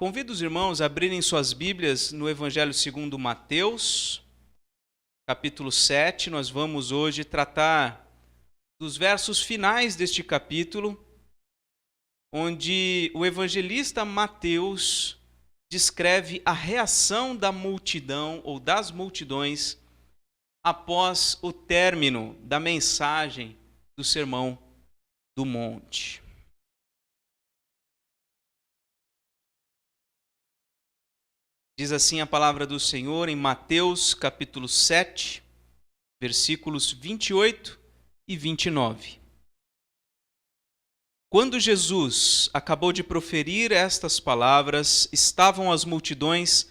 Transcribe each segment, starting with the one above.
Convido os irmãos a abrirem suas Bíblias no Evangelho segundo Mateus, capítulo 7. Nós vamos hoje tratar dos versos finais deste capítulo, onde o evangelista Mateus descreve a reação da multidão ou das multidões após o término da mensagem do Sermão do Monte. Diz assim a palavra do Senhor em Mateus capítulo 7, versículos 28 e 29. Quando Jesus acabou de proferir estas palavras, estavam as multidões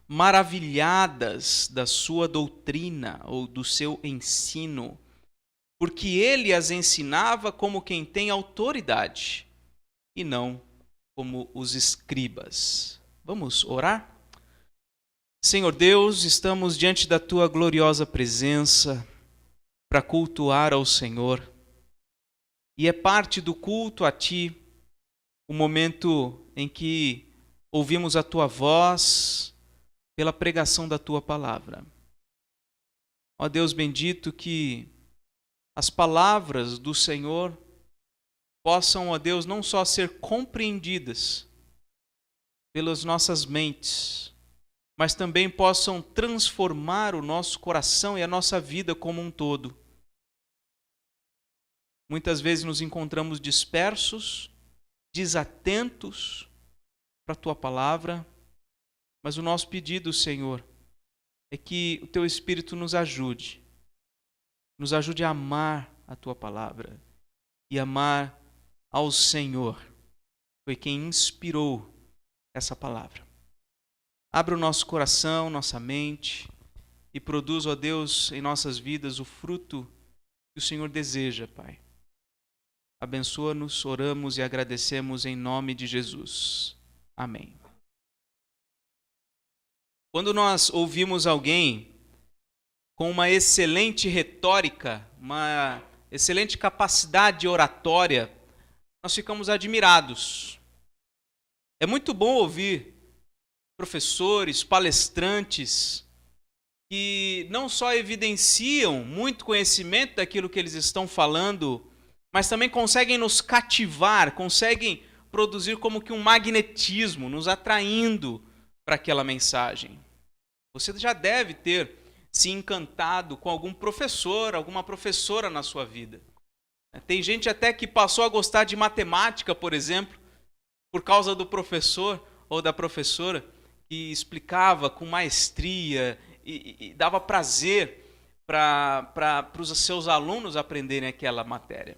maravilhadas da sua doutrina ou do seu ensino, porque ele as ensinava como quem tem autoridade e não como os escribas. Vamos orar? Senhor Deus, estamos diante da Tua gloriosa presença para cultuar ao Senhor. E é parte do culto a Ti o momento em que ouvimos a Tua voz pela pregação da Tua palavra. Ó Deus bendito, que as palavras do Senhor possam, ó Deus, não só ser compreendidas pelas nossas mentes, mas também possam transformar o nosso coração e a nossa vida como um todo. Muitas vezes nos encontramos dispersos, desatentos para a Tua palavra, mas o nosso pedido, Senhor, é que o Teu Espírito nos ajude a amar a Tua palavra e amar ao Senhor. Foi quem inspirou essa palavra. Abra o nosso coração, nossa mente e produz, ó Deus, em nossas vidas o fruto que o Senhor deseja, Pai. Abençoa-nos, oramos e agradecemos em nome de Jesus. Amém. Quando nós ouvimos alguém com uma excelente retórica, uma excelente capacidade oratória, nós ficamos admirados. É muito bom ouvir professores, palestrantes, que não só evidenciam muito conhecimento daquilo que eles estão falando, mas também conseguem nos cativar, conseguem produzir como que um magnetismo, nos atraindo para aquela mensagem. Você já deve ter se encantado com algum professor, alguma professora na sua vida. Tem gente até que passou a gostar de matemática, por exemplo, por causa do professor ou da professora, que explicava com maestria e dava prazer para os seus alunos aprenderem aquela matéria.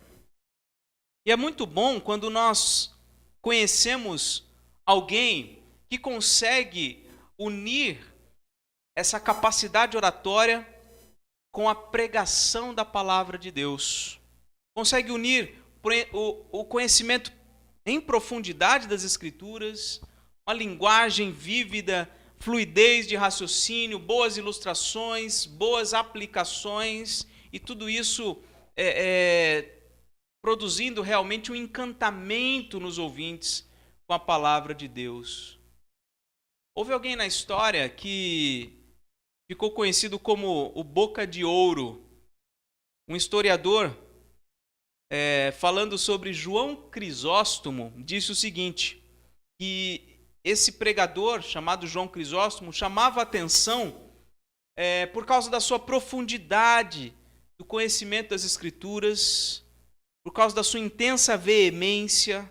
E é muito bom quando nós conhecemos alguém que consegue unir essa capacidade oratória com a pregação da palavra de Deus. Consegue unir o conhecimento em profundidade das Escrituras, uma linguagem vívida, fluidez de raciocínio, boas ilustrações, boas aplicações, e tudo isso produzindo realmente um encantamento nos ouvintes com a palavra de Deus. Houve alguém na história que ficou conhecido como o Boca de Ouro, um historiador, falando sobre João Crisóstomo, disse o seguinte, que esse pregador, chamado João Crisóstomo, chamava a atenção por causa da sua profundidade do conhecimento das Escrituras, por causa da sua intensa veemência,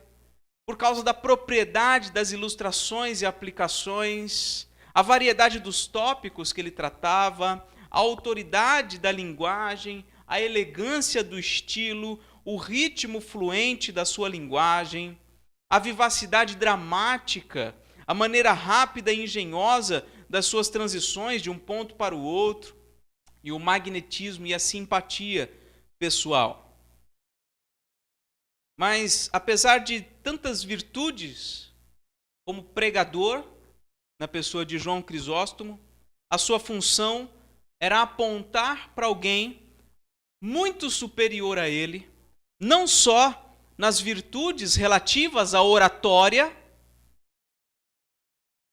por causa da propriedade das ilustrações e aplicações, a variedade dos tópicos que ele tratava, a autoridade da linguagem, a elegância do estilo, o ritmo fluente da sua linguagem, a vivacidade dramática, a maneira rápida e engenhosa das suas transições de um ponto para o outro, e o magnetismo e a simpatia pessoal. Mas, apesar de tantas virtudes, como pregador, na pessoa de João Crisóstomo, a sua função era apontar para alguém muito superior a ele, não só nas virtudes relativas à oratória,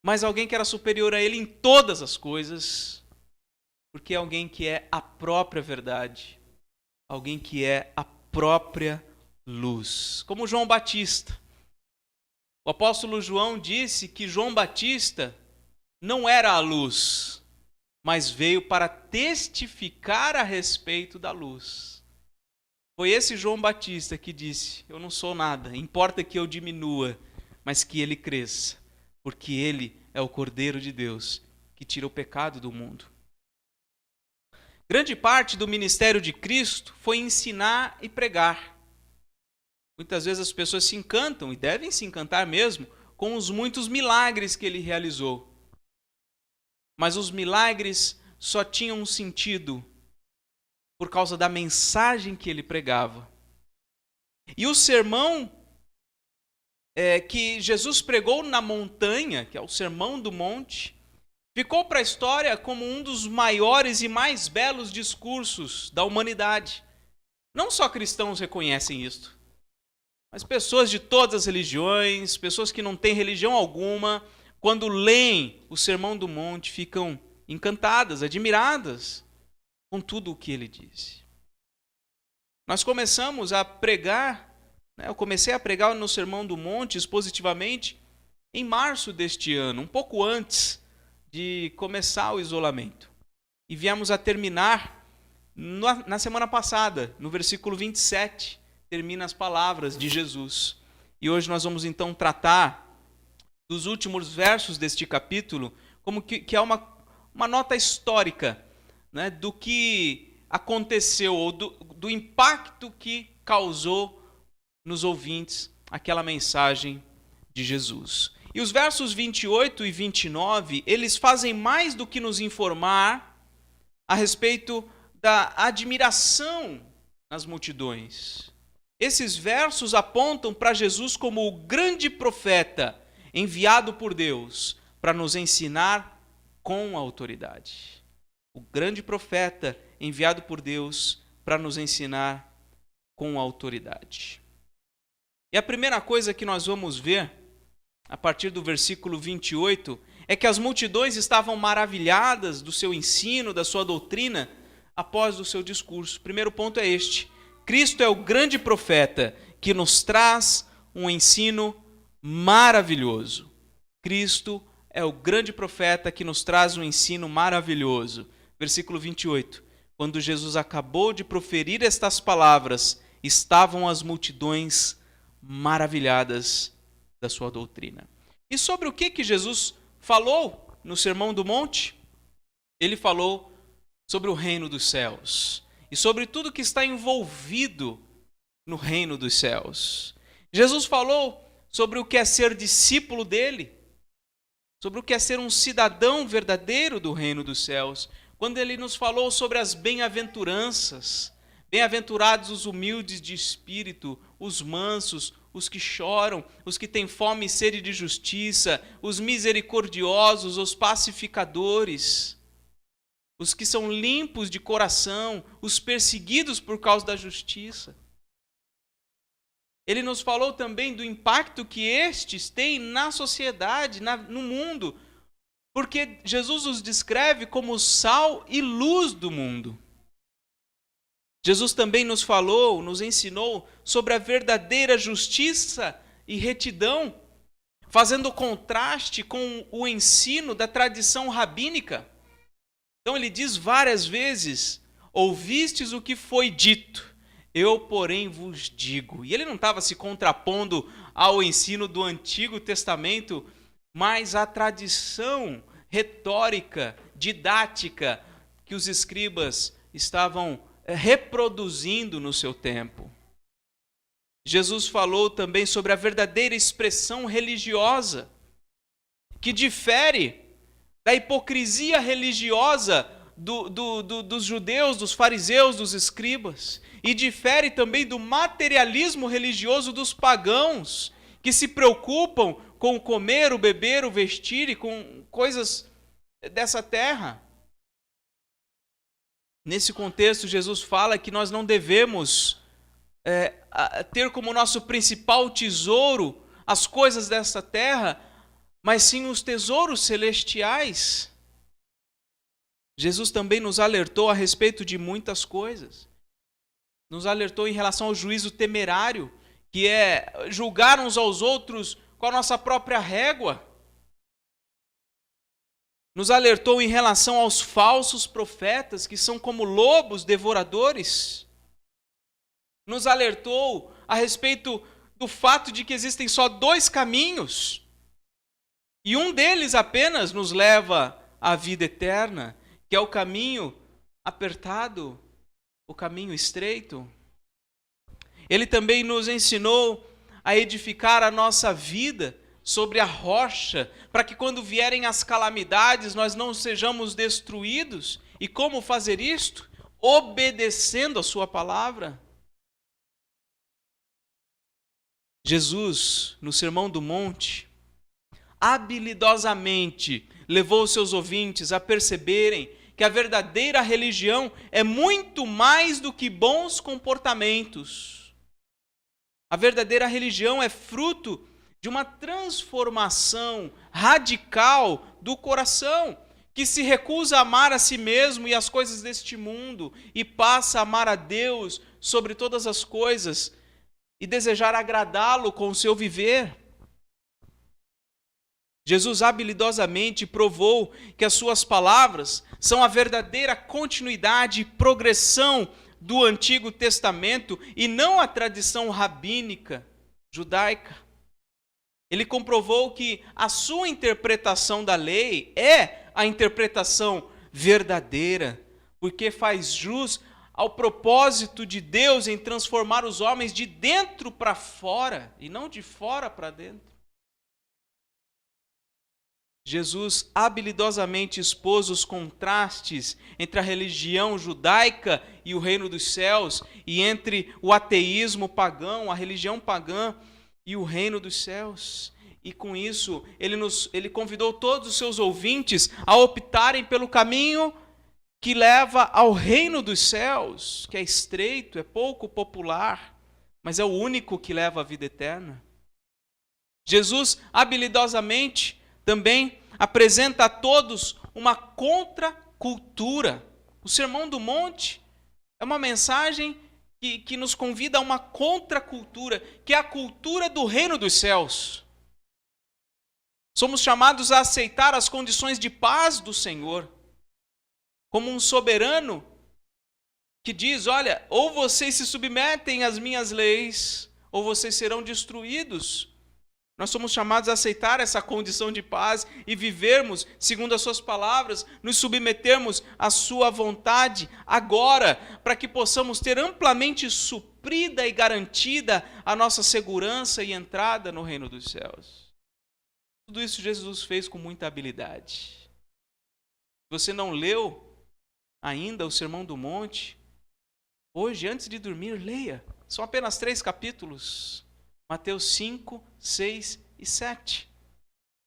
mas alguém que era superior a ele em todas as coisas, porque é alguém que é a própria verdade, alguém que é a própria luz, como João Batista. O apóstolo João disse que João Batista não era a luz, mas veio para testificar a respeito da luz. Foi esse João Batista que disse: eu não sou nada, importa que eu diminua, mas que ele cresça, porque ele é o Cordeiro de Deus que tira o pecado do mundo. Grande parte do ministério de Cristo foi ensinar e pregar. Muitas vezes as pessoas se encantam, e devem se encantar mesmo, com os muitos milagres que ele realizou. Mas os milagres só tinham um sentido por causa da mensagem que ele pregava. E o sermão que Jesus pregou na montanha, que é o Sermão do Monte, ficou para a história como um dos maiores e mais belos discursos da humanidade. Não só cristãos reconhecem isto, mas pessoas de todas as religiões, pessoas que não têm religião alguma, quando leem o Sermão do Monte, ficam encantadas, admiradas com tudo o que ele disse. Nós começamos a pregar, eu comecei a pregar no Sermão do Monte expositivamente em março deste ano, um pouco antes de começar o isolamento. E viemos a terminar na semana passada, no versículo 27, termina as palavras de Jesus. E hoje nós vamos então tratar dos últimos versos deste capítulo, como que é uma nota histórica, né, do que aconteceu, ou do impacto que causou nos ouvintes aquela mensagem de Jesus. E os versos 28 e 29, eles fazem mais do que nos informar a respeito da admiração nas multidões. Esses versos apontam para Jesus como o grande profeta enviado por Deus para nos ensinar com autoridade. O grande profeta enviado por Deus para nos ensinar com autoridade. E a primeira coisa que nós vamos ver, a partir do versículo 28, é que as multidões estavam maravilhadas do seu ensino, da sua doutrina, após o seu discurso. O primeiro ponto é este: Cristo é o grande profeta que nos traz um ensino maravilhoso. Cristo é o grande profeta que nos traz um ensino maravilhoso. Versículo 28. Quando Jesus acabou de proferir estas palavras, estavam as multidões maravilhadas da sua doutrina. E sobre o que Jesus falou no Sermão do Monte? Ele falou sobre o reino dos céus e sobre tudo que está envolvido no reino dos céus. Jesus falou sobre o que é ser discípulo dele, sobre o que é ser um cidadão verdadeiro do reino dos céus, quando ele nos falou sobre as bem-aventuranças. Bem-aventurados os humildes de espírito, os mansos, os que choram, os que têm fome e sede de justiça, os misericordiosos, os pacificadores, os que são limpos de coração, os perseguidos por causa da justiça. Ele nos falou também do impacto que estes têm na sociedade, no mundo, porque Jesus os descreve como sal e luz do mundo. Jesus também nos falou, nos ensinou sobre a verdadeira justiça e retidão, fazendo contraste com o ensino da tradição rabínica. Então ele diz várias vezes: ouvistes o que foi dito, eu, porém, vos digo. E ele não estava se contrapondo ao ensino do Antigo Testamento, mas à tradição retórica, didática, que os escribas estavam reproduzindo no seu tempo. Jesus falou também sobre a verdadeira expressão religiosa, que difere da hipocrisia religiosa dos judeus, dos fariseus, dos escribas, e difere também do materialismo religioso dos pagãos, que se preocupam com o comer, o beber, o vestir e com coisas dessa terra. Nesse contexto, Jesus fala que nós não devemos ter como nosso principal tesouro as coisas dessa terra, mas sim os tesouros celestiais. Jesus também nos alertou a respeito de muitas coisas. Nos alertou em relação ao juízo temerário, que é julgar uns aos outros com a nossa própria régua. Nos alertou em relação aos falsos profetas, que são como lobos devoradores. Nos alertou a respeito do fato de que existem só 2 caminhos, e um deles apenas nos leva à vida eterna, que é o caminho apertado, o caminho estreito. Ele também nos ensinou a edificar a nossa vida sobre a rocha, para que quando vierem as calamidades nós não sejamos destruídos. E como fazer isto? Obedecendo a sua palavra. Jesus, no Sermão do Monte, habilidosamente levou os seus ouvintes a perceberem que a verdadeira religião é muito mais do que bons comportamentos. A verdadeira religião é fruto de uma transformação radical do coração, que se recusa a amar a si mesmo e as coisas deste mundo e passa a amar a Deus sobre todas as coisas e desejar agradá-lo com o seu viver. Jesus habilidosamente provou que as suas palavras são a verdadeira continuidade e progressão do Antigo Testamento e não a tradição rabínica judaica. Ele comprovou que a sua interpretação da lei é a interpretação verdadeira, porque faz jus ao propósito de Deus em transformar os homens de dentro para fora e não de fora para dentro. Jesus habilidosamente expôs os contrastes entre a religião judaica e o reino dos céus, e entre o ateísmo pagão, a religião pagã e o reino dos céus. E com isso, ele convidou todos os seus ouvintes a optarem pelo caminho que leva ao reino dos céus, que é estreito, é pouco popular, mas é o único que leva à vida eterna. Jesus habilidosamente também apresenta a todos uma contracultura. O Sermão do Monte é uma mensagem que nos convida a uma contracultura, que é a cultura do reino dos céus. Somos chamados a aceitar as condições de paz do Senhor, como um soberano que diz, olha, ou vocês se submetem às minhas leis, ou vocês serão destruídos. Nós somos chamados a aceitar essa condição de paz e vivermos segundo as suas palavras, nos submetermos à sua vontade agora, para que possamos ter amplamente suprida e garantida a nossa segurança e entrada no reino dos céus. Tudo isso Jesus fez com muita habilidade. Se você não leu ainda o Sermão do Monte, hoje, antes de dormir, leia. São apenas 3 capítulos. Mateus 5, 6 e 7.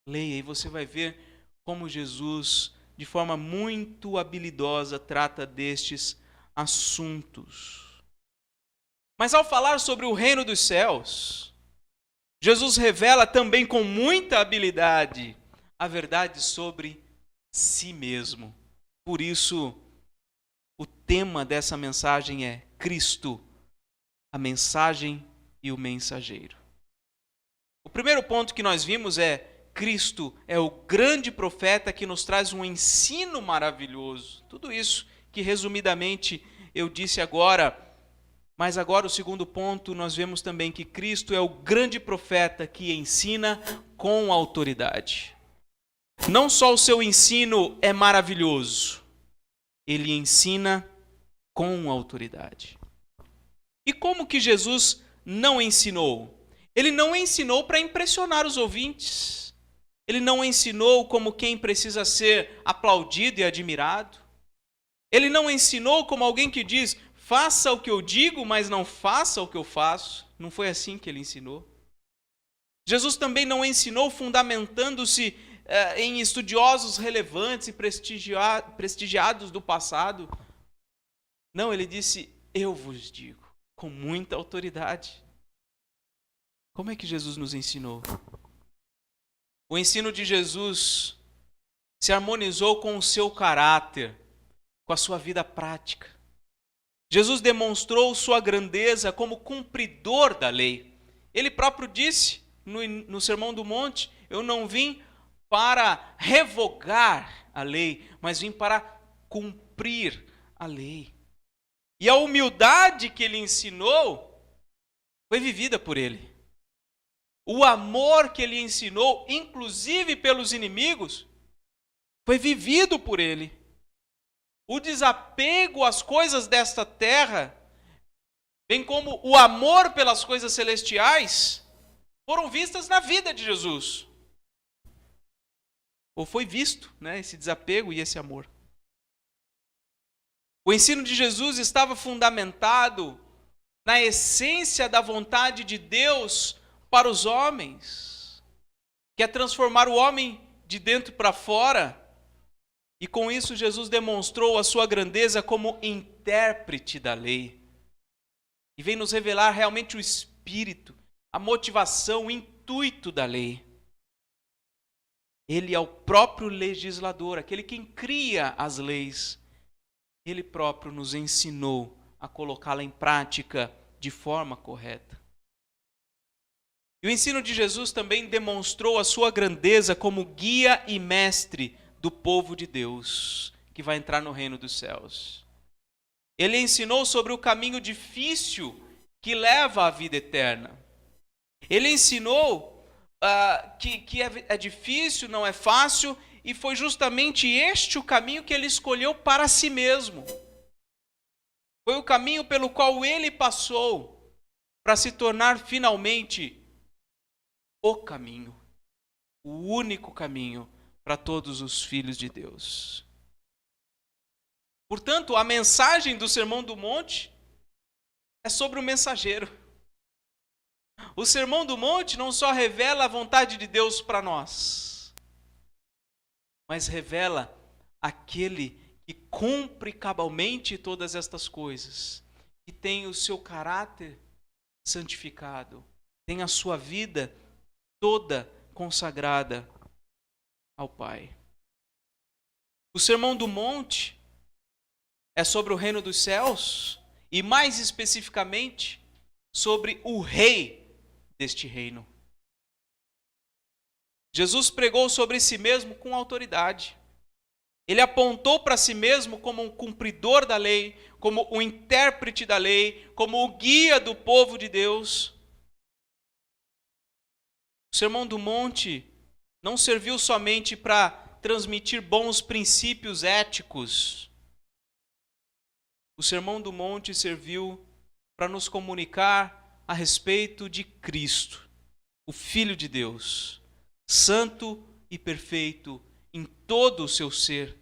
Leia e você vai ver como Jesus, de forma muito habilidosa, trata destes assuntos. Mas ao falar sobre o reino dos céus, Jesus revela também com muita habilidade a verdade sobre si mesmo. Por isso, o tema dessa mensagem é Cristo, a mensagem e o mensageiro. O primeiro ponto que nós vimos é Cristo é o grande profeta que nos traz um ensino maravilhoso. Tudo isso que resumidamente eu disse agora, mas agora o segundo ponto nós vemos também que Cristo é o grande profeta que ensina com autoridade. Não só o seu ensino é maravilhoso, ele ensina com autoridade. E como que Jesus não ensinou? Ele não ensinou para impressionar os ouvintes. Ele não ensinou como quem precisa ser aplaudido e admirado. Ele não ensinou como alguém que diz, faça o que eu digo, mas não faça o que eu faço. Não foi assim que ele ensinou. Jesus também não ensinou fundamentando-se em estudiosos relevantes e prestigiados do passado. Não, ele disse, eu vos digo, com muita autoridade. Como é que Jesus nos ensinou? O ensino de Jesus se harmonizou com o seu caráter, com a sua vida prática. Jesus demonstrou sua grandeza como cumpridor da lei. Ele próprio disse no Sermão do Monte: eu não vim para revogar a lei, mas vim para cumprir a lei. E a humildade que ele ensinou foi vivida por ele. O amor que ele ensinou, inclusive pelos inimigos, foi vivido por ele. O desapego às coisas desta terra, bem como o amor pelas coisas celestiais, foram vistas na vida de Jesus. Ou foi visto, né, esse desapego e esse amor. O ensino de Jesus estava fundamentado na essência da vontade de Deus para os homens, que é transformar o homem de dentro para fora. E com isso Jesus demonstrou a sua grandeza como intérprete da lei. E vem nos revelar realmente o espírito, a motivação, o intuito da lei. Ele é o próprio legislador, aquele quem cria as leis. Ele próprio nos ensinou a colocá-la em prática de forma correta. E o ensino de Jesus também demonstrou a sua grandeza como guia e mestre do povo de Deus, que vai entrar no reino dos céus. Ele ensinou sobre o caminho difícil que leva à vida eterna. Ele ensinou que é difícil, não é fácil, e foi justamente este o caminho que ele escolheu para si mesmo. Foi o caminho pelo qual ele passou para se tornar finalmente o caminho, o único caminho para todos os filhos de Deus. Portanto, a mensagem do Sermão do Monte é sobre o mensageiro. O Sermão do Monte não só revela a vontade de Deus para nós, mas revela aquele que cumpre cabalmente todas estas coisas, que tem o seu caráter santificado, tem a sua vida toda consagrada ao Pai. O Sermão do Monte é sobre o reino dos céus e, mais especificamente, sobre o rei deste reino. Jesus pregou sobre si mesmo com autoridade. Ele apontou para si mesmo como um cumpridor da lei, como um intérprete da lei, como o guia do povo de Deus. O Sermão do Monte não serviu somente para transmitir bons princípios éticos. O Sermão do Monte serviu para nos comunicar a respeito de Cristo, o Filho de Deus, santo e perfeito em todo o seu ser,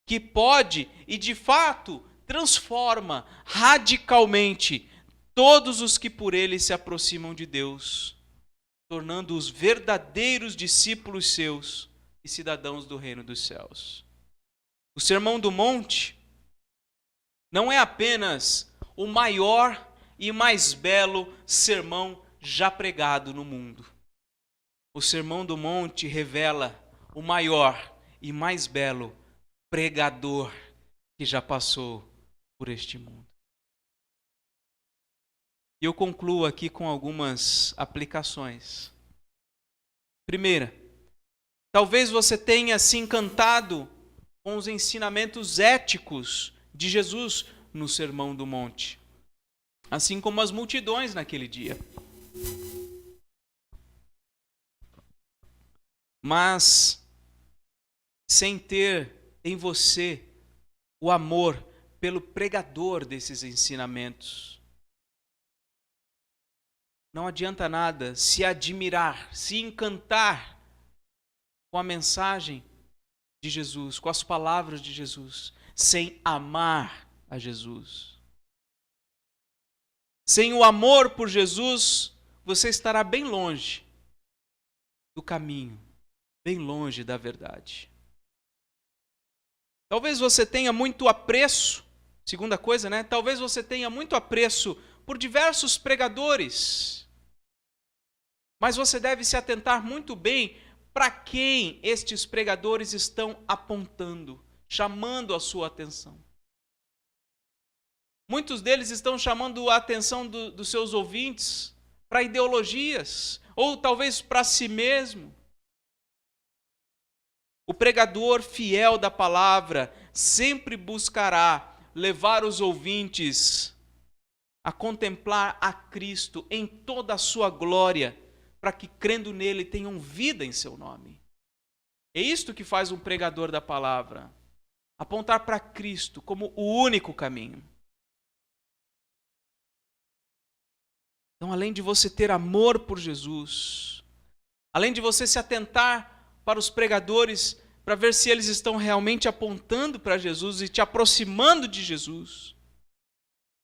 que pode e de fato transforma radicalmente todos os que por ele se aproximam de Deus, tornando-os verdadeiros discípulos seus e cidadãos do reino dos céus. O Sermão do Monte não é apenas o maior e mais belo sermão já pregado no mundo. O Sermão do Monte revela o maior e mais belo pregador que já passou por este mundo. E eu concluo aqui com algumas aplicações. Primeira, talvez você tenha se encantado com os ensinamentos éticos de Jesus no Sermão do Monte, assim como as multidões naquele dia. Mas sem ter em você o amor pelo pregador desses ensinamentos. Não adianta nada se admirar, se encantar com a mensagem de Jesus, com as palavras de Jesus, sem amar a Jesus. Sem o amor por Jesus, você estará bem longe do caminho, bem longe da verdade. Talvez você tenha muito apreço, segunda coisa, né? Talvez você tenha muito apreço por diversos pregadores, mas você deve se atentar muito bem para quem estes pregadores estão apontando, chamando a sua atenção. Muitos deles estão chamando a atenção dos seus ouvintes para ideologias, ou talvez para si mesmo. O pregador fiel da palavra sempre buscará levar os ouvintes a contemplar a Cristo em toda a sua glória, para que, crendo nele, tenham vida em seu nome. É isto que faz um pregador da palavra, apontar para Cristo como o único caminho. Então, além de você ter amor por Jesus, além de você se atentar para os pregadores, para ver se eles estão realmente apontando para Jesus e te aproximando de Jesus,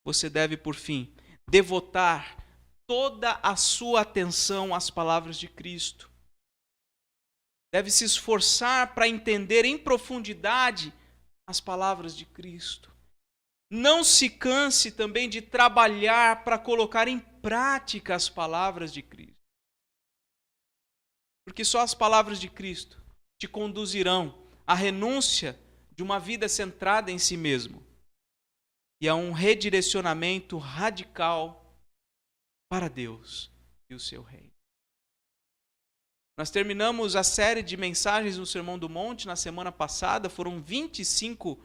você deve, por fim, devotar toda a sua atenção às palavras de Cristo. Deve se esforçar para entender em profundidade as palavras de Cristo. Não se canse também de trabalhar para colocar em prática as palavras de Cristo. Porque só as palavras de Cristo te conduzirão à renúncia de uma vida centrada em si mesmo e a um redirecionamento radical para Deus e o seu reino. Nós terminamos a série de mensagens no Sermão do Monte na semana passada, foram 25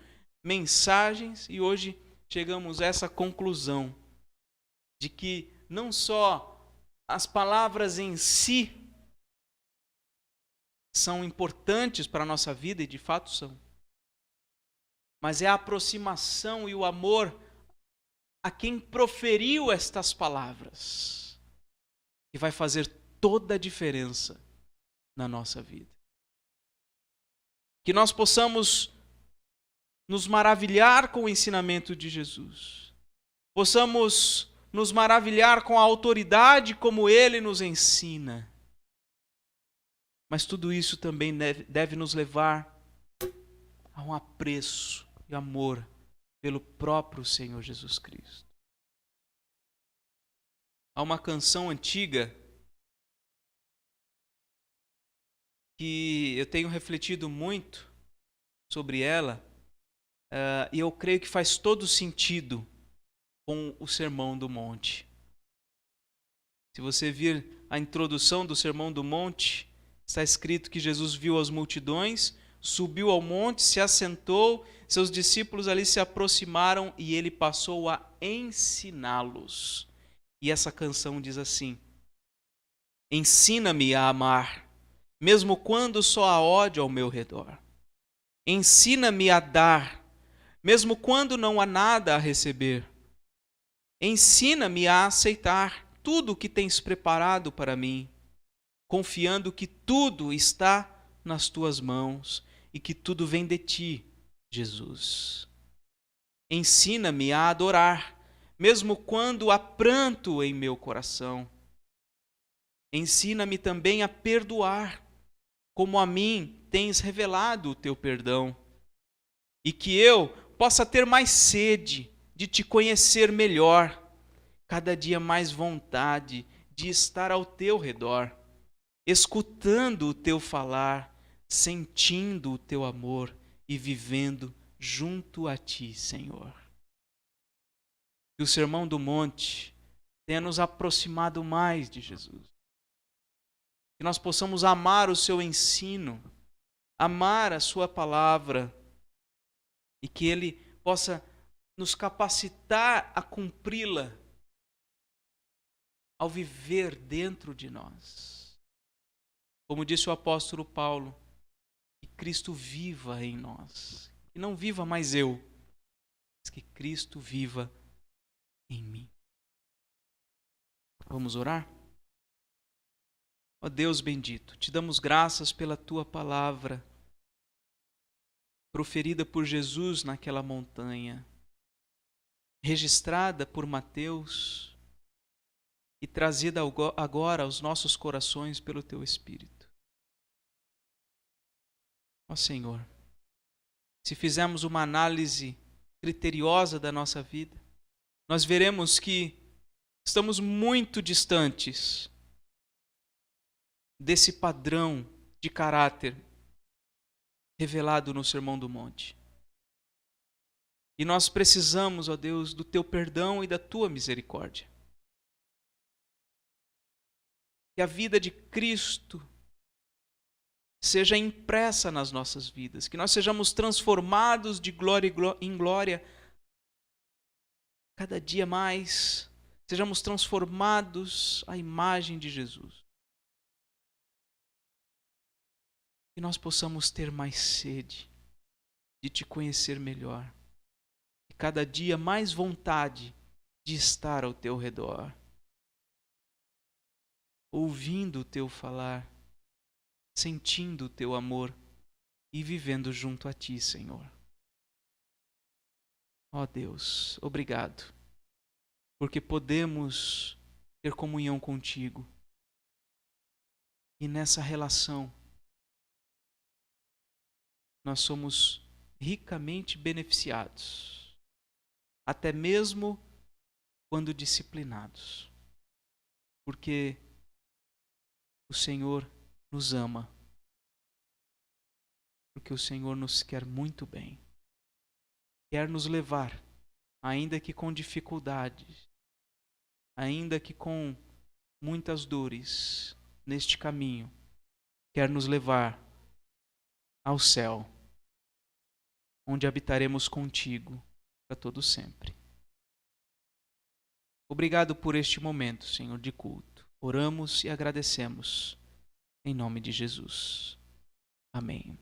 mensagens e hoje chegamos a essa conclusão de que não só as palavras em si são importantes para a nossa vida, e de fato são, mas é a aproximação e o amor a quem proferiu estas palavras que vai fazer toda a diferença na nossa vida. Que nós possamos nos maravilhar com o ensinamento de Jesus, possamos nos maravilhar com a autoridade como Ele nos ensina, mas tudo isso também deve nos levar a um apreço e amor pelo próprio Senhor Jesus Cristo. Há uma canção antiga que eu tenho refletido muito sobre ela, e eu creio que faz todo sentido com o Sermão do Monte. Se você vir a introdução do Sermão do Monte, está escrito que Jesus viu as multidões, subiu ao monte, se assentou, seus discípulos ali se aproximaram e ele passou a ensiná-los. E essa canção diz assim: ensina-me a amar, mesmo quando só há ódio ao meu redor. Ensina-me a dar, mesmo quando não há nada a receber. Ensina-me a aceitar tudo o que tens preparado para mim, confiando que tudo está nas tuas mãos e que tudo vem de ti, Jesus. Ensina-me a adorar, mesmo quando há pranto em meu coração. Ensina-me também a perdoar, como a mim tens revelado o teu perdão, e que eu possa ter mais sede de te conhecer melhor, cada dia mais vontade de estar ao teu redor, escutando o teu falar, sentindo o teu amor e vivendo junto a ti, Senhor. Que o Sermão do Monte tenha nos aproximado mais de Jesus. Que nós possamos amar o seu ensino, amar a sua palavra, e que ele possa nos capacitar a cumpri-la ao viver dentro de nós. Como disse o apóstolo Paulo, que Cristo viva em nós. Que não viva mais eu, mas que Cristo viva em mim. Vamos orar? Ó Deus bendito, te damos graças pela tua palavra, proferida por Jesus naquela montanha, registrada por Mateus e trazida agora aos nossos corações pelo teu Espírito. Ó Senhor, se fizermos uma análise criteriosa da nossa vida, nós veremos que estamos muito distantes desse padrão de caráter revelado no Sermão do Monte. E nós precisamos, ó Deus, do teu perdão e da tua misericórdia. Que a vida de Cristo seja impressa nas nossas vidas, que nós sejamos transformados de glória em glória cada dia mais, sejamos transformados à imagem de Jesus. Que nós possamos ter mais sede de te conhecer melhor, e cada dia mais vontade de estar ao teu redor, ouvindo o teu falar, sentindo o teu amor e vivendo junto a ti, Senhor. Ó Deus, obrigado, porque podemos ter comunhão contigo. E nessa relação, nós somos ricamente beneficiados, até mesmo quando disciplinados, porque o Senhor nos ama, porque o Senhor nos quer muito bem, quer nos levar, ainda que com dificuldades, ainda que com muitas dores neste caminho, quer nos levar ao céu, onde habitaremos contigo para todo sempre. Obrigado por este momento, Senhor, de culto. Oramos e agradecemos em nome de Jesus. Amém.